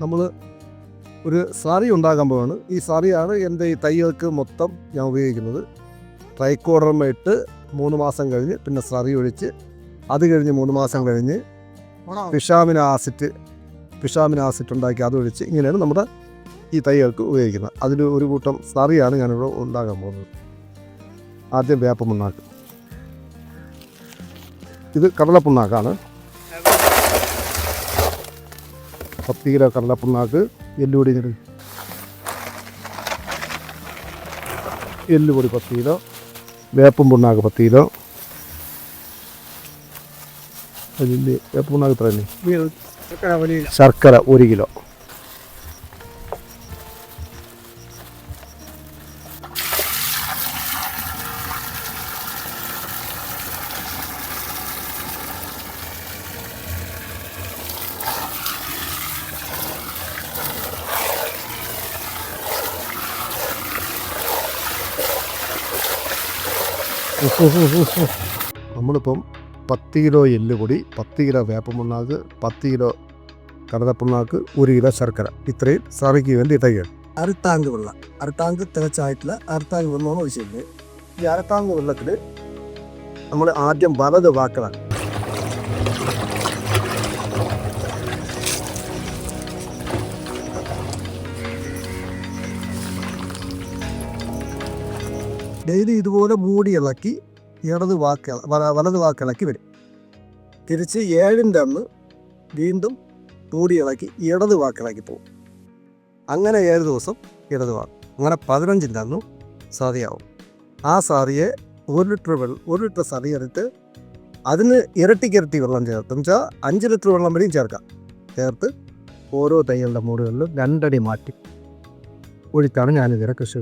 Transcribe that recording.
നമ്മൾ ഒരു സാറി ഉണ്ടാക്കാൻ പോവാണ്. ഈ സാറിയാണ് എൻ്റെ ഈ തൈകൾക്ക് മൊത്തം ഞാൻ ഉപയോഗിക്കുന്നത്. ട്രൈക്കോഡർമ ഇട്ട് 3 മാസം കഴിഞ്ഞ് പിന്നെ സാറി ഒഴിച്ച് അത് കഴിഞ്ഞ് 3 മാസം കഴിഞ്ഞ് ഫിഷാമിൻ ആസിഡ് ഉണ്ടാക്കി അതൊഴിച്ച് ഇങ്ങനെയാണ് നമ്മുടെ ഈ തൈകൾക്ക് ഉപയോഗിക്കുന്നത്. അതിൽ ഒരു കൂട്ടം സാറിയാണ് ഞാനിവിടെ ഉണ്ടാക്കാൻ പോകുന്നത്. ആദ്യം വേപ്പമുണ്ണാക്ക്, ഇത് കടലപ്പുണ്ണാക്കാണ്. 10 കിലോ കടലപ്പുണ്ണാക്ക്, എല്ലുപൊടി 10 കിലോ, വേപ്പും പുണ്ണാക്ക് 10 കിലോ, വേപ്പും പുണ്ണാക്ക് ഇത്ര തന്നെ. ശർക്കര 1 കിലോ. നമ്മളിപ്പം 10 കിലോ എല്ലുപൊടി, 10 കിലോ വേപ്പമുണ്ണാക്ക്, 10 കിലോ കടലപ്പുണ്ണാക്ക്, 1 കിലോ ശർക്കര, ഇത്രയും സാറിക്ക് വേണ്ടി തയ്യാറ്. അരട്ടാങ്ക് വെള്ളം, അരട്ടാങ്ക് തികച്ചായിട്ടില്ല, അരട്ടാങ്ക് വെള്ളമാണ് ഒഴിച്ചിരുന്നത്. ഈ അരട്ടാങ്ക് വെള്ളത്തിൽ നമ്മൾ ആദ്യം വലത് വാക്കലാണ്. ഡെയിലി ഇതുപോലെ മൂടി ഇളക്കി വലത് വാക്കിളക്കി വരും. തിരിച്ച് 7ൻ്റെ അന്ന് വീണ്ടും മൂടി ഇളക്കി ഇടത് വാക്കിളക്കി പോകും. അങ്ങനെ 7 ദിവസം ഇടത് വാക്ക്, അങ്ങനെ 15ൻ്റെ അന്നും സാറിയാവും. ആ സാറിയെ 1 ലിറ്റർ സാറി എടുത്ത് അതിന് ഇരട്ടിക്ക് വെള്ളം ചേർത്ത്, എന്ന് വെച്ചാൽ 5 ലിറ്റർ വെള്ളം വരെയും ചേർത്ത് ഓരോ തൈകളുടെ മൂടുകളിലും 2 അടി മാറ്റി ഒഴിച്ചാണ് ഞാനിതിരെ കൃഷി